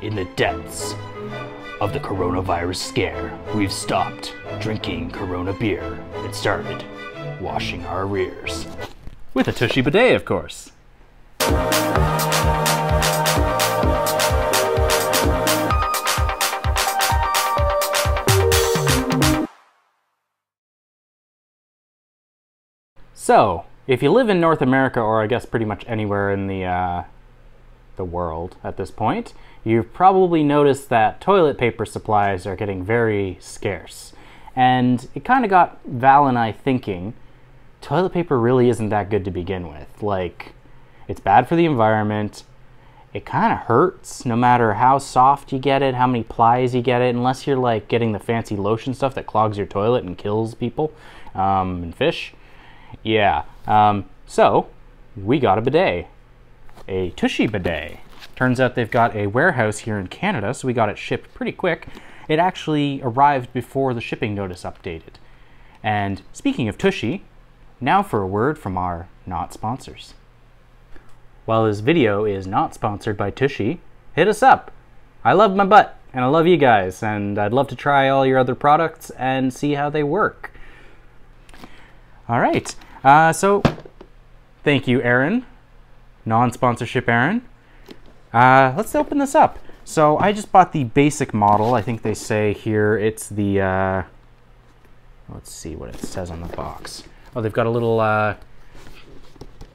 In the depths of the coronavirus scare, we've stopped drinking Corona beer and started washing our rears. With a Tushy Bidet, of course. So, if you live in North America, or I guess pretty much anywhere in the world at this point, you've probably noticed that toilet paper supplies are getting very scarce. And it kind of got Val and I thinking, toilet paper really isn't that good to begin with. Like, it's bad for the environment. It kind of hurts no matter how soft you get it, how many plies you get it, unless you're like getting the fancy lotion stuff that clogs your toilet and kills people and fish. Yeah, so we got a bidet, a Tushy Bidet. Turns out they've got a warehouse here in Canada, so we got it shipped pretty quick. It actually arrived before the shipping notice updated. And speaking of Tushy, now for a word from our not sponsors. While this video is not sponsored by Tushy, hit us up. I love my butt, and I love you guys, and I'd love to try all your other products and see how they work. All right, so thank you, Aaron. Non-sponsorship, Aaron. Let's open this up. So I just bought the basic model. I think they say here it's the, let's see what it says on the box. Oh, they've got a little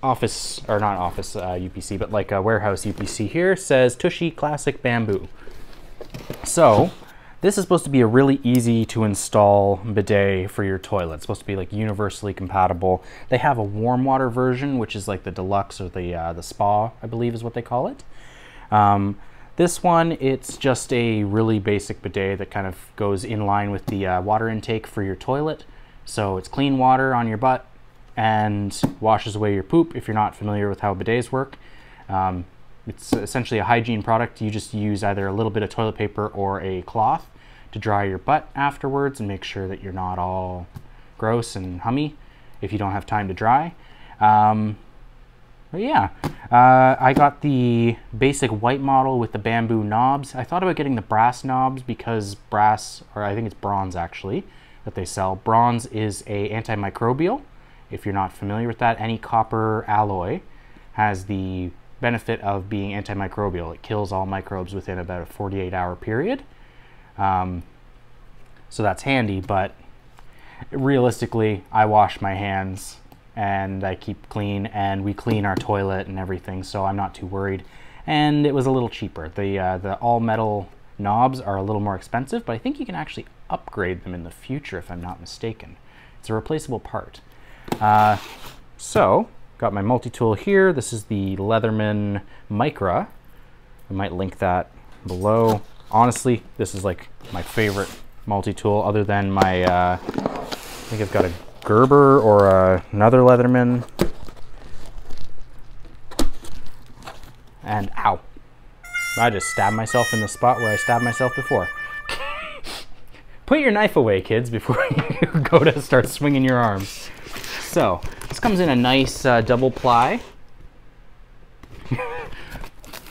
office, or not office UPC, but like a warehouse UPC here. It says Tushy Classic Bamboo. So this is supposed to be a really easy to install bidet for your toilet. It's supposed to be like universally compatible. They have a warm water version, which is like the deluxe or the spa, I believe is what they call it. This one, it's just a really basic bidet that kind of goes in line with the water intake for your toilet. So it's clean water on your butt and washes away your poop if you're not familiar with how bidets work. It's essentially a hygiene product. You just use either a little bit of toilet paper or a cloth to dry your butt afterwards and make sure that you're not all gross and hummy if you don't have time to dry. But yeah, I got the basic white model with the bamboo knobs. I thought about getting the brass knobs because brass, or I think it's bronze actually, that they sell. Bronze is a antimicrobial. If you're not familiar with that, any copper alloy has the benefit of being antimicrobial. It kills all microbes within about a 48-hour period. So that's handy, but realistically, I wash my hands and I keep clean, and we clean our toilet and everything, so I'm not too worried. And it was a little cheaper. The all-metal knobs are a little more expensive, but I think you can actually upgrade them in the future if I'm not mistaken. It's a replaceable part. So, got my multi-tool here. This is the Leatherman Micra. I might link that below. Honestly, this is like my favorite multi-tool other than my, I think I've got a Gerber or another Leatherman. And ow. I just stabbed myself in the spot where I stabbed myself before. Put your knife away, kids, before you go to start swinging your arms. So, this comes in a nice double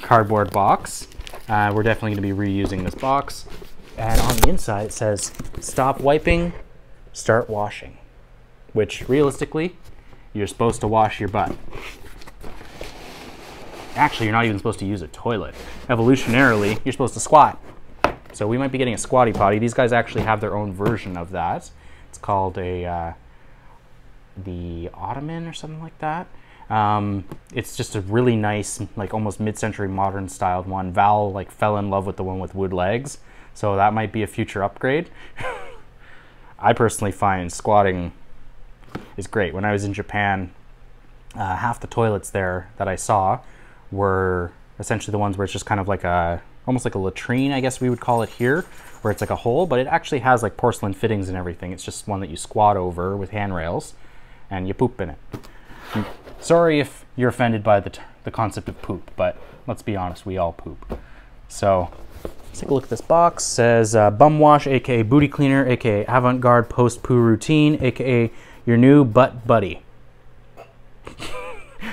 cardboard box. We're definitely going to be reusing this box. And on the inside it says, stop wiping, start washing. Which, realistically, you're supposed to wash your butt. Actually, you're not even supposed to use a toilet. Evolutionarily, you're supposed to squat. So we might be getting a squatty potty. These guys actually have their own version of that. It's called a the Ottoman or something like that. It's just a really nice, like almost mid-century modern styled one. Val like fell in love with the one with wood legs, so that might be a future upgrade. I personally find squatting is great. When I was in Japan, half the toilets there that I saw were essentially the ones where it's just kind of like almost like a latrine, I guess we would call it here, where it's like a hole, but it actually has like porcelain fittings and everything. It's just one that you squat over with handrails and you poop in it. Sorry if you're offended by the concept of poop, but let's be honest, we all poop. So let's take a look at this box. It says bum wash, aka booty cleaner, aka avant-garde post-poo routine, aka your new butt buddy.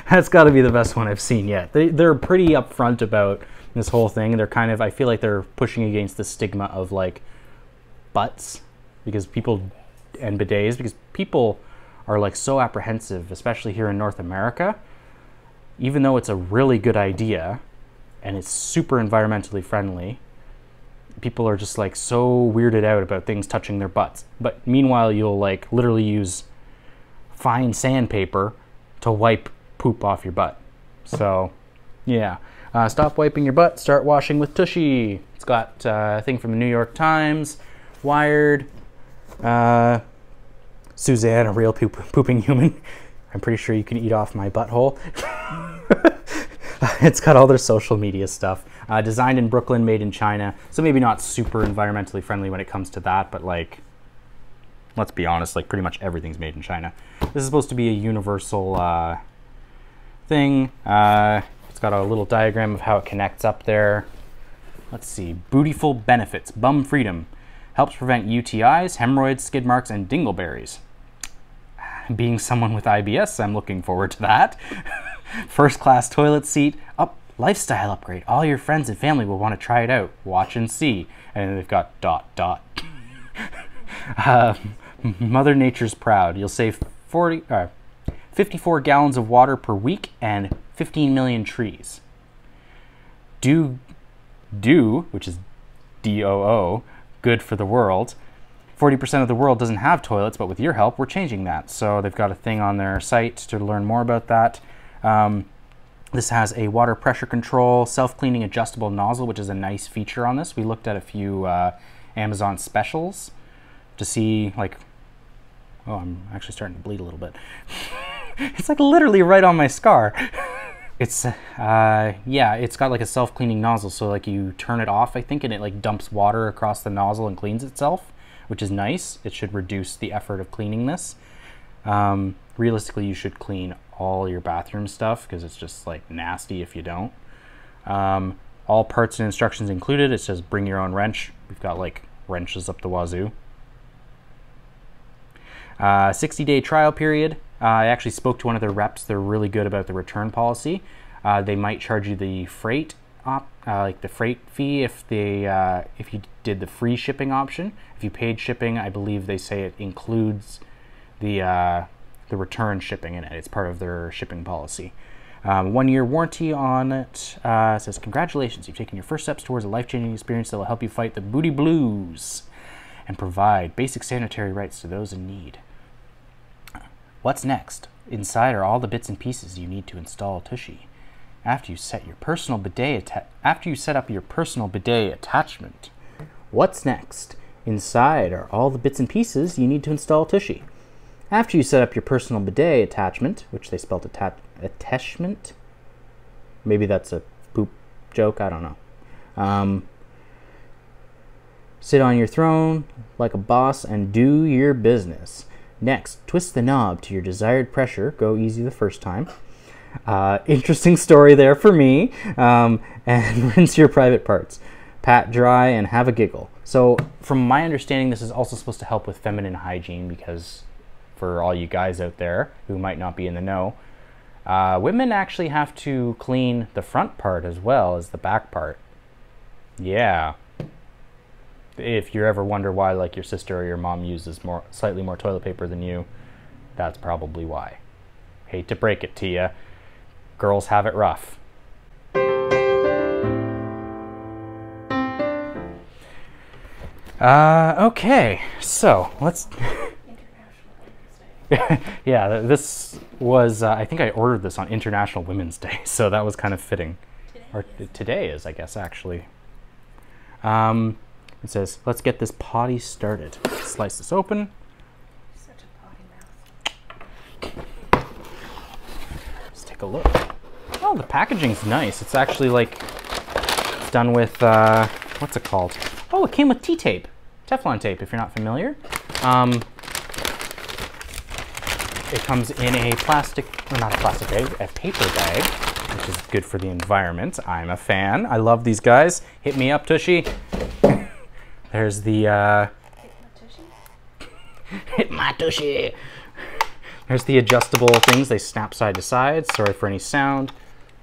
That's got to be the best one I've seen yet. They're pretty upfront about this whole thing. They're kind of, I feel like they're pushing against the stigma of like butts because people, and bidets, because people are like so apprehensive, especially here in North America, even though it's a really good idea and it's super environmentally friendly. People are just like so weirded out about things touching their butts. But meanwhile, you'll like literally use fine sandpaper to wipe poop off your butt. So yeah, stop wiping your butt, start washing with Tushy. It's got a thing from the New York Times, Wired, Suzanne, a real pooping human. I'm pretty sure you can eat off my butthole. It's got all their social media stuff. Designed in Brooklyn, made in China. So maybe not super environmentally friendly when it comes to that, but like, let's be honest, like pretty much everything's made in China. This is supposed to be a universal thing. It's got a little diagram of how it connects up there. Let's see, Bootyful benefits, bum freedom. Helps prevent UTIs, hemorrhoids, skid marks, and dingleberries. Being someone with IBS, I'm looking forward to that. First class toilet seat, lifestyle upgrade. All your friends and family will want to try it out. Watch and see. And they've got ... Mother Nature's proud. You'll save 54 gallons of water per week and 15 million trees. Do, which is DOO, good for the world. 40% of the world doesn't have toilets, but with your help, we're changing that. So they've got a thing on their site to learn more about that. This has a water pressure control, self-cleaning adjustable nozzle, which is a nice feature on this. We looked at a few Amazon specials to see, like, oh, I'm actually starting to bleed a little bit. It's like literally right on my scar. It's, yeah, it's got like a self-cleaning nozzle. So like you turn it off, I think, and it like dumps water across the nozzle and cleans itself, which is nice. It should reduce the effort of cleaning this. Realistically, you should clean all your bathroom stuff because it's just like nasty if you don't. All parts and instructions included. It says bring your own wrench. We've got like wrenches up the wazoo. 60-day trial period. I actually spoke to one of their reps. They're really good about the return policy. They might charge you the freight like the freight fee if you did the free shipping option. If you paid shipping, I believe they say it includes the return shipping in it. It's part of their shipping policy. 1-year warranty on it. It says, congratulations, you've taken your first steps towards a life-changing experience that will help you fight the booty blues and provide basic sanitary rights to those in need. What's next? Inside are all the bits and pieces you need to install Tushy. After you set up your personal bidet attachment. What's next? Inside are all the bits and pieces you need to install Tushy. After you set up your personal bidet attachment, which they spelled attachment. Maybe that's a poop joke, I don't know. Sit on your throne like a boss and do your business. Next, twist the knob to your desired pressure. Go easy the first time. Interesting story there for me. And rinse your private parts. Pat dry and have a giggle. So from my understanding, this is also supposed to help with feminine hygiene because for all you guys out there who might not be in the know, women actually have to clean the front part as well as the back part. Yeah. If you ever wonder why like your sister or your mom uses slightly more toilet paper than you, that's probably why. Hate to break it to you. Girls have it rough. Okay, so let's... Yeah, this was, I think I ordered this on International Women's Day, so that was kind of fitting. Today is, I guess, actually. It says, let's get this potty started. Slice this open. Such a potty mouth. Let's take a look. Oh, the packaging's nice. It's actually like, it's done with, what's it called? Oh, it came with T-tape. Teflon tape, if you're not familiar. It comes in a plastic, or not a plastic bag, a paper bag, which is good for the environment. I'm a fan. I love these guys. Hit me up, Tushy. There's the, hit my Tushy. There's the adjustable things. They snap side to side. Sorry for any sound.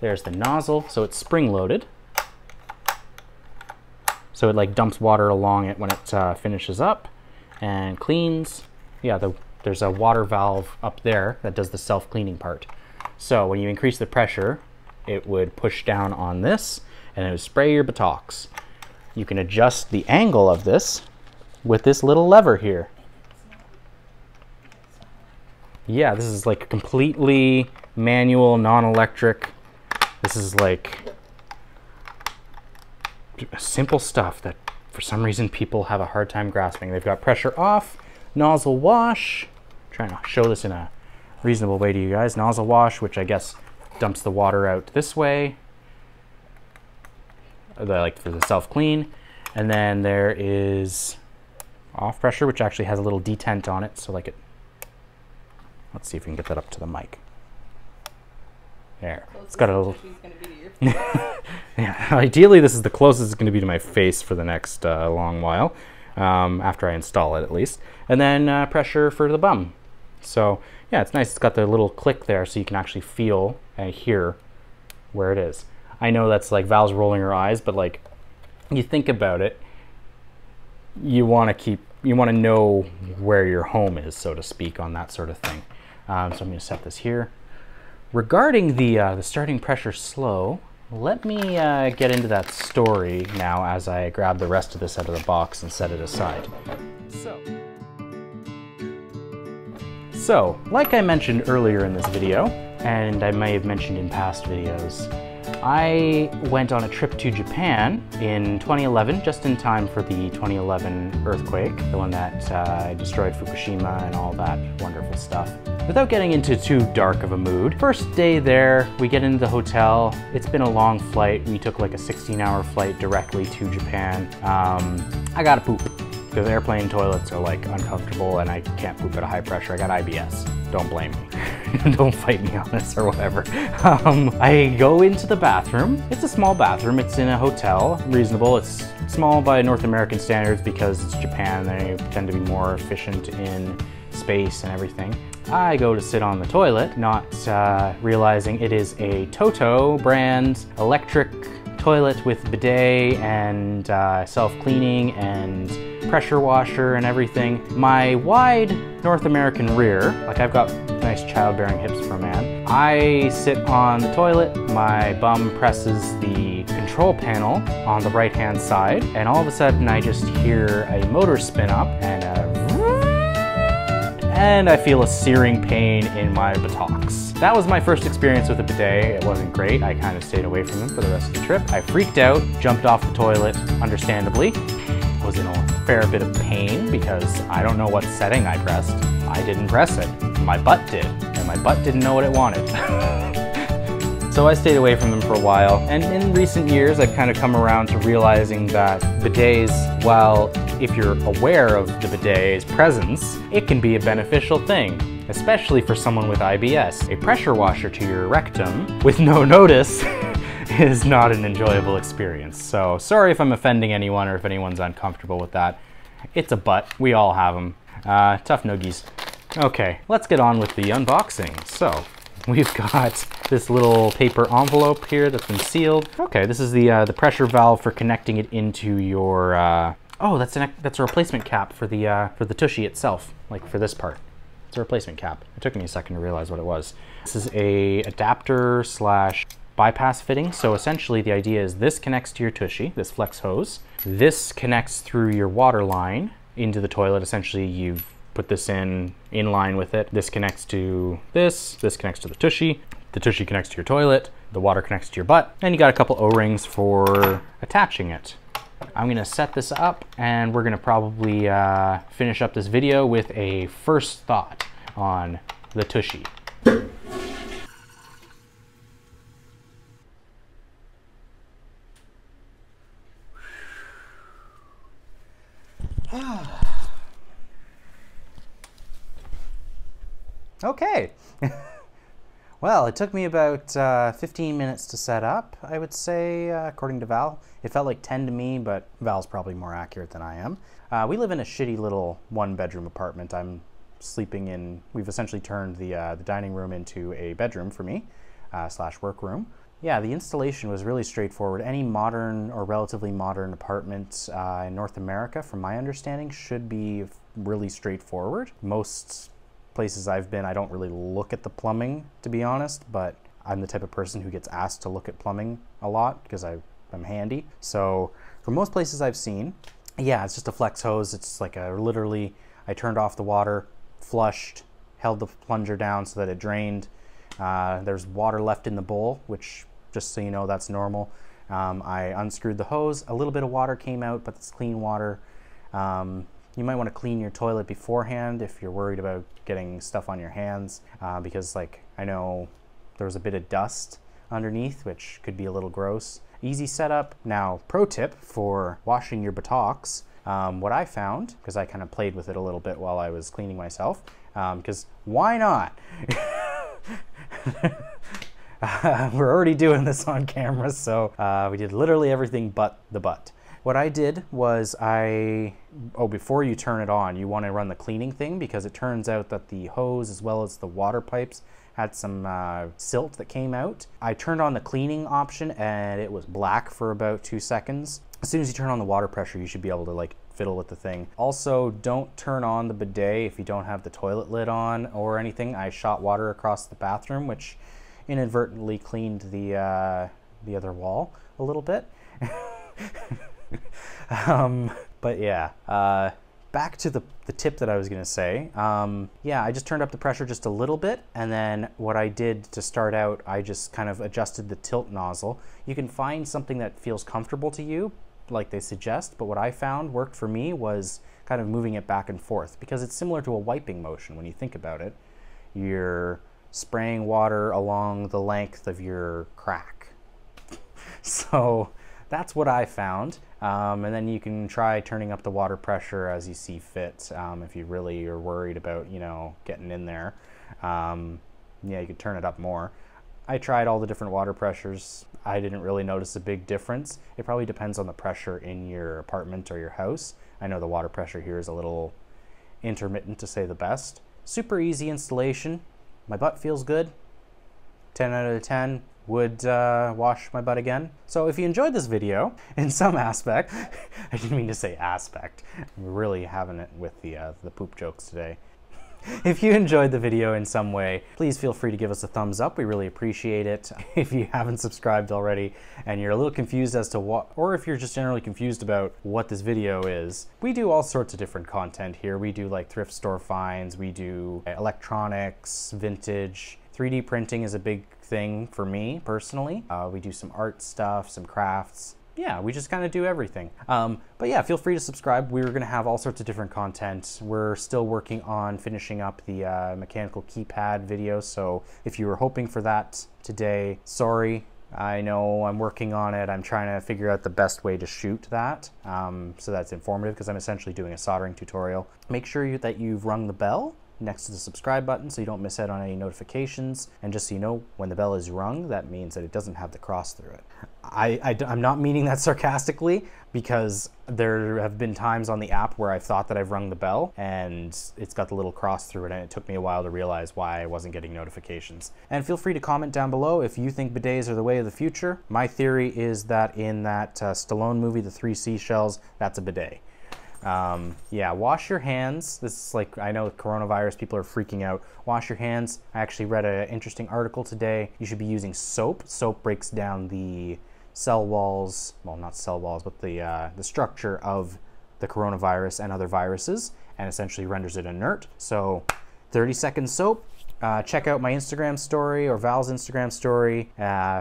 There's the nozzle. So it's spring-loaded. So it like dumps water along it when it finishes up and cleans. Yeah, there's a water valve up there that does the self-cleaning part. So when you increase the pressure, it would push down on this and it would spray your buttocks. You can adjust the angle of this with this little lever here. Yeah, this is like completely manual, non-electric. This is like simple stuff that for some reason people have a hard time grasping. They've got pressure off, nozzle wash. I'm trying to show this in a reasonable way to you guys. Nozzle wash, which I guess dumps the water out this way, like for the self-clean. And then there is off pressure, which actually has a little detent on it, so like it, let's see if we can get that up to the mic. There. It's got a little... Yeah, ideally this is the closest it's going to be to my face for the next long while, after I install it at least. And then pressure for the bum. So yeah, it's nice. It's got the little click there so you can actually feel and hear where it is. I know that's like Val's rolling her eyes, but like you think about it, you want to know where your home is, so to speak, on that sort of thing. So I'm going to set this here. Regarding the starting pressure slow, let me get into that story now as I grab the rest of this out of the box and set it aside. So, like I mentioned earlier in this video, and I may have mentioned in past videos, I went on a trip to Japan in 2011, just in time for the 2011 earthquake, the one that destroyed Fukushima and all that wonderful stuff. Without getting into too dark of a mood, first day there, we get into the hotel. It's been a long flight. We took like a 16-hour flight directly to Japan. I gotta poop because airplane toilets are like uncomfortable and I can't poop at a high pressure. I got IBS. Don't blame me. Don't fight me on this or whatever. I go into the bathroom. It's a small bathroom. It's in a hotel. Reasonable. It's small by North American standards because it's Japan. They tend to be more efficient in space and everything. I go to sit on the toilet, not realizing it is a Toto brand electric toilet with bidet and self-cleaning and pressure washer and everything. My wide North American rear, like I've got nice childbearing hips for a man. I sit on the toilet, my bum presses the control panel on the right-hand side, and all of a sudden I just hear a motor spin up and I feel a searing pain in my buttocks. That was my first experience with a bidet. It wasn't great. I kind of stayed away from them for the rest of the trip. I freaked out, jumped off the toilet, understandably. Was in a fair bit of pain because I don't know what setting I pressed. I didn't press it. My butt did, and my butt didn't know what it wanted. So I stayed away from them for a while, and in recent years I've kind of come around to realizing that bidets, while if you're aware of the bidet's presence, it can be a beneficial thing, especially for someone with IBS. A pressure washer to your rectum with no notice is not an enjoyable experience. So sorry if I'm offending anyone or if anyone's uncomfortable with that. It's a butt. We all have them. Tough noogies. Okay, let's get on with the unboxing. So we've got this little paper envelope here that's been sealed. Okay, this is the pressure valve for connecting it into your. Oh, that's a replacement cap for the Tushy itself, like for this part. It's a replacement cap. It took me a second to realize what it was. This is a adapter slash bypass fitting. So essentially the idea is this connects to your Tushy, this flex hose. This connects through your water line into the toilet. Essentially you've put this in line with it. This connects to this connects to the Tushy connects to your toilet, the water connects to your butt, and you got a couple O-rings for attaching it. I'm gonna set this up and we're gonna probably finish up this video with a first thought on the Tushy. Okay. Well, it took me about 15 minutes to set up, I would say, according to Val. It felt like 10 to me, but Val's probably more accurate than I am. We live in a shitty little one-bedroom apartment. I'm sleeping in, we've essentially turned the dining room into a bedroom for me, slash workroom. yeah, the installation was really straightforward. Any modern or relatively modern apartment in North America, from my understanding, should be really straightforward. Most places I've been, I don't really look at the plumbing, to be honest, but I'm the type of person who gets asked to look at plumbing a lot because I'm handy. So for most places I've seen, yeah, it's just a flex hose. It's like literally, I turned off the water, flushed, held the plunger down so that it drained. There's water left in the bowl, which, just so you know, that's normal. I unscrewed the hose. A little bit of water came out, but it's clean water. You might want to clean your toilet beforehand if you're worried about getting stuff on your hands, because like I know there was a bit of dust underneath, which could be a little gross. Easy setup. Now, pro tip for washing your buttocks. What I found, because I kind of played with it a little bit while I was cleaning myself, because why not? We're already doing this on camera, so we did literally everything but the butt. What I did was before you turn it on, you want to run the cleaning thing, because it turns out that the hose as well as the water pipes had some silt that came out. I turned on the cleaning option and it was black for about 2 seconds. As soon as you turn on the water pressure, you should be able to like fiddle with the thing. Also, don't turn on the bidet if you don't have the toilet lid on or anything. I shot water across the bathroom, which inadvertently cleaned the other wall a little bit. But yeah, back to the tip that I was gonna say. Yeah, I just turned up the pressure just a little bit, and then what I did to start out, I just kind of adjusted the tilt nozzle. You can find something that feels comfortable to you, like they suggest, but what I found worked for me was kind of moving it back and forth, because it's similar to a wiping motion when you think about it. You're spraying water along the length of your crack. So that's what I found. And then you can try turning up the water pressure as you see fit, if you really are worried about, you know, getting in there. Yeah, you could turn it up more. I tried all the different water pressures. I didn't really notice a big difference. It probably depends on the pressure in your apartment or your house. I know the water pressure here is a little intermittent, to say the best. Super easy installation. My butt feels good. 10 out of 10. Would wash my butt again. So if you enjoyed this video in some aspect, I didn't mean to say aspect. We're really having it with the poop jokes today. If you enjoyed the video in some way, please feel free to give us a thumbs up. We really appreciate it. If you haven't subscribed already and you're a little confused as to what, or if you're just generally confused about what this video is, we do all sorts of different content here. We do like thrift store finds, we do electronics, vintage. 3D printing is a big thing for me personally. We do some art stuff, some crafts. Yeah, we just kind of do everything. But yeah, feel free to subscribe. We're gonna have all sorts of different content. We're still working on finishing up the mechanical keypad video, so if you were hoping for that today, sorry. I know I'm working on it. I'm trying to figure out the best way to shoot that, so that's informative, because I'm essentially doing a soldering tutorial. Make sure that you've rung the bell next to the subscribe button so you don't miss out on any notifications. And just so you know, when the bell is rung, that means that it doesn't have the cross through it. I'm not meaning that sarcastically, because there have been times on the app where I've thought that I've rung the bell and it's got the little cross through it, and it took me a while to realize why I wasn't getting notifications. And feel free to comment down below if you think bidets are the way of the future. My theory is that in that Stallone movie, The Three Seashells, that's a bidet. Yeah, wash your hands. This is like, I know with coronavirus, people are freaking out. Wash your hands. I actually read an interesting article today. You should be using soap. Soap breaks down the cell walls, well, not cell walls, but the structure of the coronavirus and other viruses, and essentially renders it inert. So 30-second soap. Check out my Instagram story or Val's Instagram story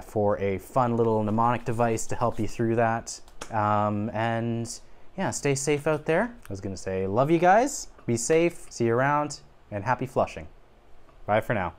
for a fun little mnemonic device to help you through that. And yeah, stay safe out there. I was gonna say, love you guys, be safe, see you around, and happy flushing. Bye for now.